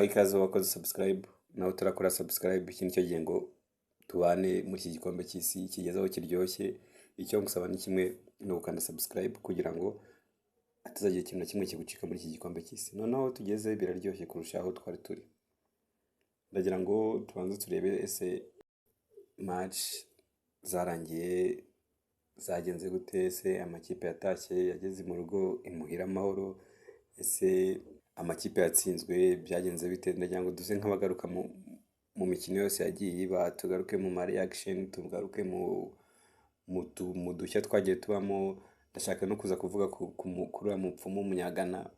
nguhaye ikaze wakoze subscribe nawe turakora subscribe. Iki nicyo gihe ngo tubane muri iki gikombe cy'isi kigezeho kiryoshye. Icyo ngusaba ni kimwe, ni ugukanda subscribe kugira ngo hatazagira ikintu na kimwe kigucika muri iki gikombe cy'isi. Noneho tugeze biraryoshye kurusha aho twari turi. Ndagira ngo tubanze turebe ese match zarangiye zagenze gute, ese amakipe yatashye yageze mu rugo imuhira amahoro, ese amakipe yatsinzwe byagenze bite. Ndagira ngo duze nk'abagaruka mu mikino yose yagiye iba, tugaruke mu ma reaction, tugaruke mu dushya twagiye tubamo. Ndashaka no kuza kuvuga kuri uriya mupfumu w'umunyagana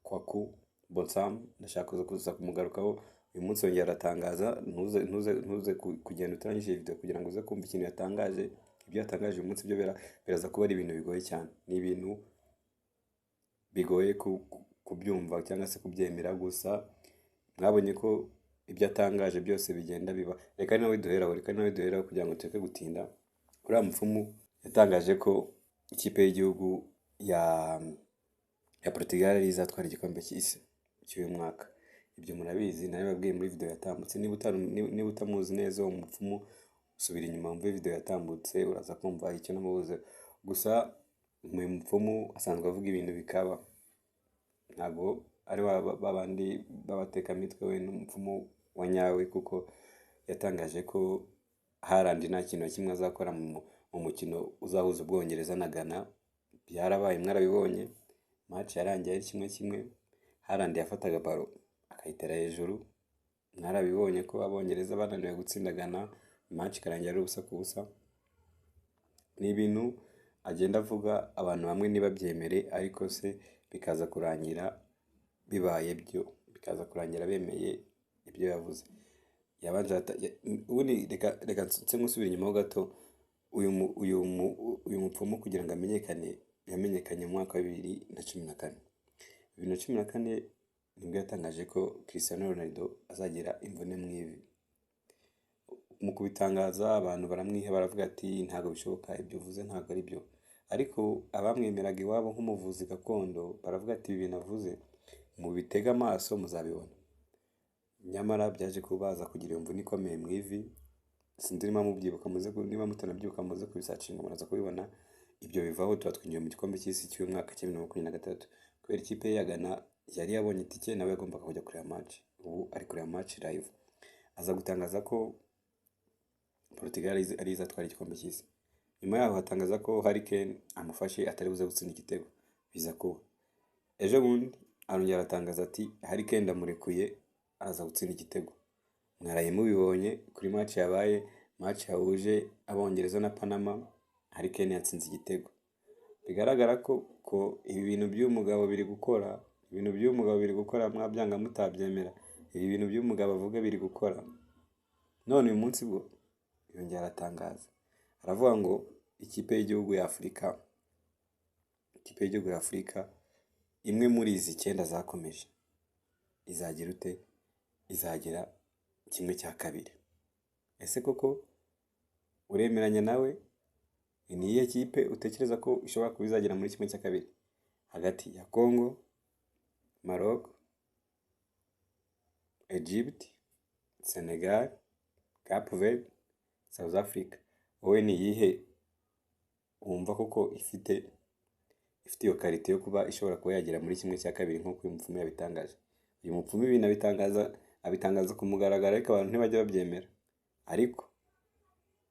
Kwaku Bonsam, ndashaka kuza kumugarukaho. Uyu munsi yongera aratangaza, ntuze kugenda utarangije video kugira ngo uze kumva ikintu yatangaje. Ibyo yatangaje uyu munsi byo biraza kuba ari ibintu bigoye cyane, ni ibintu bigoye kubyumva cyangwa se kubyemera. Gusa mwabonye ko ibyo atangaje byose bigenda biba. Reka nawe duheraho kugira ngo tureke gutinda. Uriya mupfumu yatangaje ko ikipe y'igihugu ya Portugal ari izatwara igikombe cy'isi cy'uyu mwaka. Ibyo murabizi, nawe babwiye muri video yatambutse. Niba utamuzi neza uwo mupfumu, subira inyuma muri video yatambutse uraza kumva icyo namubuze. Gusa uyu mupfumu asanzwe avuga ibintu bikaba, ntabwo ari babandi babatekamitwe. We n'umupfumu wa nyawe, kuko yatangaje ko Haaland nta kintu na kimwe azakora mu mukino uzahuza Ubwongereza na Ghana. Byarabaye, mwarabibonye. Match yarangiye ari 1-1. Haaland yafataga baro akayitera hejuru. Mwarabibonye ko Abongereza bananiwe gutsinda Ghana, match ikarangira ari 1-1. Ni ibintu agenda avuga abantu bamwe ntibabyemere, ariko se bikaza kurangira bibaye byo, bikaza kurangira bemeye ibyo yavuze. Ubundi reka nse musubira inyuma ho gato. Uyu mupfumu kugira ngo amenyekane, yamenyekanye mu mwaka wa 2014. 2014 nibwo yatangaje ko Cristiano Ronaldo azagira imvune mu ivi. Mu kubitangaza abantu baramwiha, baravuga ati ntabwo bishoboka, ibyo uvuze ntabwo ari byo. Ariko abamwemeraga iwabo nk'umuvuzi gakondo baravuga ati ibi bintu avuze mubitega amaso muzabibona. Nyamara byaje kubaza kugira imvune ikomeye mu ivi. Sinzi niba mubyibuka, niba mutanabyibuka muze kubisacinga muraza kubibona. Ibyo bivaho tuba twinjiye mu gikombe cy'isi cy'uyu mwaka 2023 kubera ikipe ya Ghana yari yabonye itike, nawe yagombaga kujya kureba match. Ubu ari kureba match live. Aza gutangaza ko Portugal ari izatwara igikombe cy'isi. Nyuma yaho hatangaza ko Harry Kane amufashe atari buze gutsinda igitego. Biza kuba ejo bundi arongera aratangaza ati Harry Kane ndamurekuye araza gutsinda igitego. Mwaraye mubibonye kuri match yabaye, match yahuje Abongereza na Panama. Harry Kane yatsinze igitego. Bigaragara ko ibi bintu by'umugabo biri gukora, mwabyanga mutabyemera. Ibi bintu by'umugabo avuga biri gukora. None uyu munsi bwo yongera aratangaza, aravuga ngo ikipe y'igihugu ya Afurika imwe muri izi 9 zakomeje izagira ute, izagira 1/2. Ese koko uremeranya nawe? Ni iyihe kipe utekereza ko ishobora kuba izagira muri 1/2 hagati ya Congo, Maroc, Egypt, Senegal, Cape Verde, South Africa? Wowe ni iyihe wumva koko ifite iyo karite yo kuba ishobora kuba yagira muri 1/2 nk'uko uyu mupfumu yabitangaje? Uyu mupfumu ibintu abitangaza ku mugaragaro, ariko abantu ntibajya babyemera. Ariko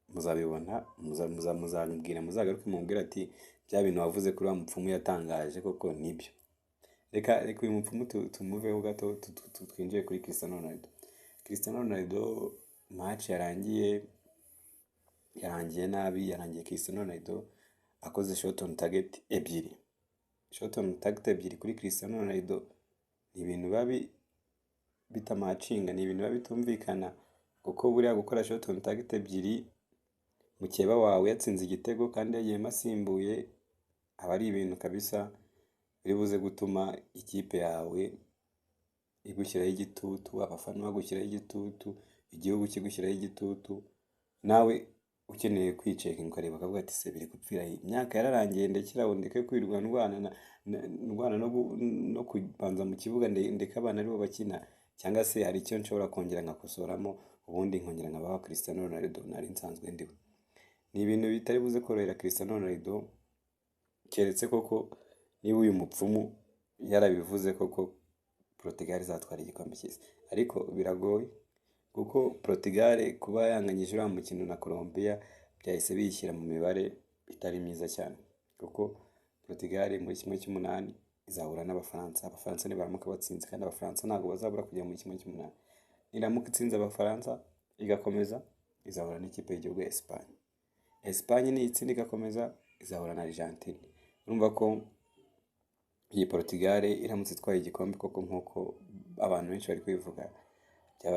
muzabibona, muzambwira, muzagaruke mubwira ati bya bintu wavuze kuri wa mupfumu yatangaje koko nibyo. Reka uyu mupfumu tumuveho gato, twinjiye kuri Cristiano Ronaldo. Cristiano Ronaldo match yarangiye nabi. Yarangiye Cristiano Ronaldo akoze shot on target 2. Shot on target 2 kuri Cristiano Ronaldo ni ibintu babi bitamacinga, ni ibintu bitumvikana. Kuko buriya gukora shot on target 2 mukeba wawe yatsinze igitego kandi yagiye asimbuye, aba ari ibintu kabisa biri buze gutuma ikipe yawe igushyiraho igitutu, abafana bagushyiraho igitutu, igihugu kigushyiraho igitutu. Nawe ukeneye kwiceka ukareba akavuga ati se biri gupfira. Imyaka yararangiye, ndeke kwirwa ndwana no kubanza mu kibuga, ndeka abana aribo bakina. cyangwa se hari icyo nshobora kongera nkakosoramo ubundi nkongera nkabaho Cristiano Ronaldo nari nsanzwe ndiwe. Ni ibintu bitari buze korohera Cristiano Ronaldo, keretse koko niba uyu mupfumu yarabivuze koko Portugal izatwara igikombe cy'isi, ariko biragoye kuko Portugal kuba yanganyije uriya mukino na Colombia byahise biyishyira mu mibare itari myiza cyane, kuko Portugal muri kimwe cy'umunani izahura n'Abafaransa. Abafaransa nibaramuka batsinze, kandi Abafaransa ntabwo bazabura kujya muri kimwe cy'umunani. Niramuka itsinze Abafaransa igakomeza, izahura n'ikipe y'igihugu ya Espagne. Espagne niyitsinda igakomeza, izahura na Argentine. Urumva ko iyi Portugal iramutse itwaye igikombe koko nk'uko abantu benshi bari kubivuga, byaba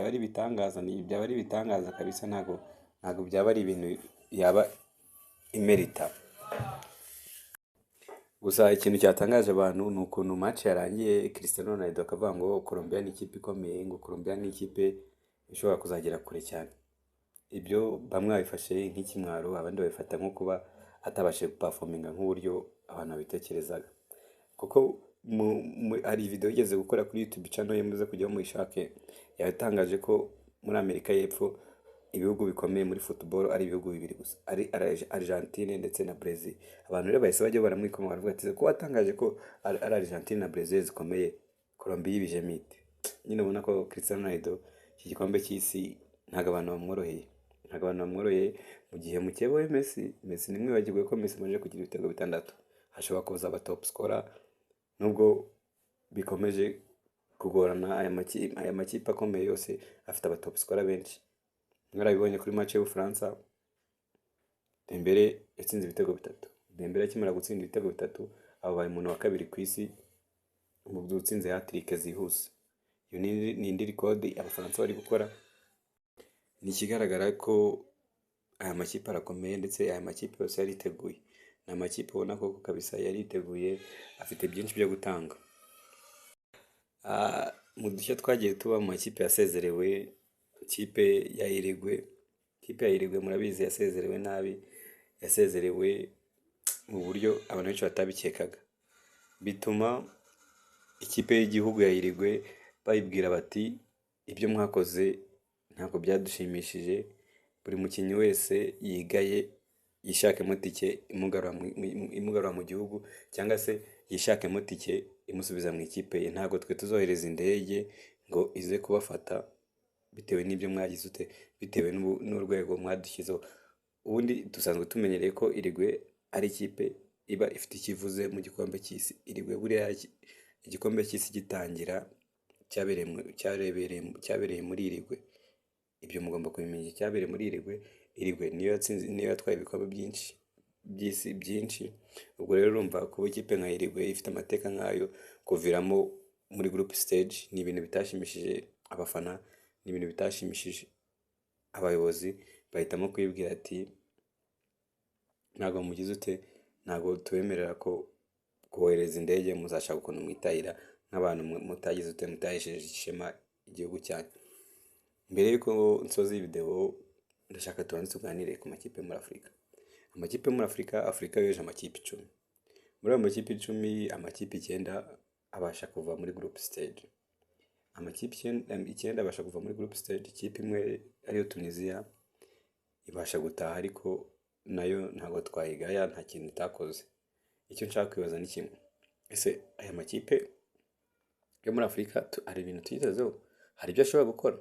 ari ibitangaza, byaba ari ibitangaza kabisa. Ntabwo byaba ari ibintu yaba imerita. Gusa ikintu cyatangaje abantu ni ukuntu match yarangiye Cristiano Ronaldo akavuga ngo Colombia ni ikipe ikomeye, ngo Colombia ni ikipe ishobora kuzagera kure cyane. Ibyo bamwe babifashe nk'ikimwaro, abandi babifata nko kuba atabashe guperforminga nk'uburyo abantu babitekerezaga, kuko hari video yigeze gukora kuri YouTube channel ye, muze kujyaho muyishake. Yatangaje ko muri Amerika y'Epfo ibihugu bikomeye muri football ari ibihugu bibiri gusa, ari Argentine ndetse na Brazil. Abantu rero bahise bajya baramwikoma baravuga ati ko watangaje ko ari Argentine na Brazil zikomeye, Colombia yibije mite. Nyine ubona ko Cristiano Ronaldo iki gikombe cy'isi ntabwo abantu bamworoheye, mu gihe mukeba we Messi nimwe bagirwe ko Messi amaze kugira ibitego 6, hashobora kuza aba top scorer. Nubwo bikomeje kugorana, aya makipe akomeye yose afite aba top scorer benshi. Mwarabibonye kuri match y'Ubufaransa, Dembele yatsinze ibitego 3. Dembele akimara gutsinda ibitego 3 abaye umuntu wa kabiri ku isi mu gutsinze hat-trick zihuse. Iyo ni indi record Abafaransa bari gukora. Ni ikigaragara ko aya makipe arakomeye, ndetse aya makipe yose yariteguye. Ni amakipe ubona ko kabisa yariteguye, afite byinshi byo gutanga. Mu dushya twagiye tuba mu makipe yasezerewe, ikipe ya Uruguay murabizi yasezerewe nabi, yasezerewe mu buryo abantu benshi batabikekaga, bituma ikipe y'igihugu ya Uruguay bayibwira bati ibyo mwakoze ntabwo byadushimishije, buri mukinnyi wese yigaye yishakemo tike imugarura mu gihugu, cyangwa se yishakemo tike imusubiza mu ikipe ye. Ntabwo twe tuzohereza indege ngo ize kubafata bitewe n'ibyo mwagize ute, bitewe n'urwego mwadushyizeho. Ubundi dusanzwe tumenyereye ko Uruguay ari ikipe iba ifite ikivuze mu gikombe cy'isi. Uruguay buriya igikombe cy'isi gitangira cyabereye muri Uruguay. Ibyo mugomba kubimenya, cyabereye muri Uruguay. Uruguay niyo yatwaye ibikombe byinshi by'isi byinshi. Ubwo rero urumva kuba ikipe nka Uruguay ifite amateka nk'ayo, kuviramo muri group stage ni ibintu bitashimishije abafana, ni ibintu bitashimishije abayobozi. Bahitamo kwibwira ati ntabwo mugize ute, ntabwo tubemerera ko kohereza indege, muzashaka ukuntu mwitahira nk'abantu mutagize ute, mutahesheje ishema igihugu cyanyu. Mbere yuko nsoza iyi video, ndashaka tubanze tuganire ku makipe muri Afurika. Amakipe muri Afurika yoje amakipe 10. Muri ayo makipe 10, amakipe 9 abasha kuva muri group stage. Amakipe 9 abasha kuva muri group stage. Ikipe imwe ariyo Tunisia ibasha gutaha, ariko nayo ntabwo twayigaya, nta kintu itakoze. Icyo nshaka kwibaza ni kimwe: ese aya makipe yo muri Afurika hari ibintu tuyizeho? Hari ibyo ashobora gukora?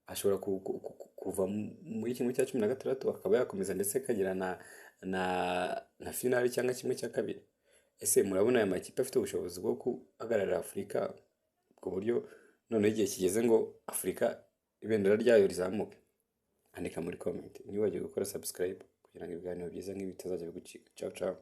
Ashobora kuva muri kimwe cya 16 akaba yakomeza ndetse akagira na finale cyangwa kimwe cya kabiri. Ese murabona aya makipe afite ubushobozi bwo guhagararira Afurika ku buryo none igihe kigeze ngo Afurika ibendera ryayo rizamuke? Andika muri comment. Ntiwibagirwe gukora subscribe kugira ngo ibiganiro byiza nk'ibi bitazajya bigucika. Ciao ciao.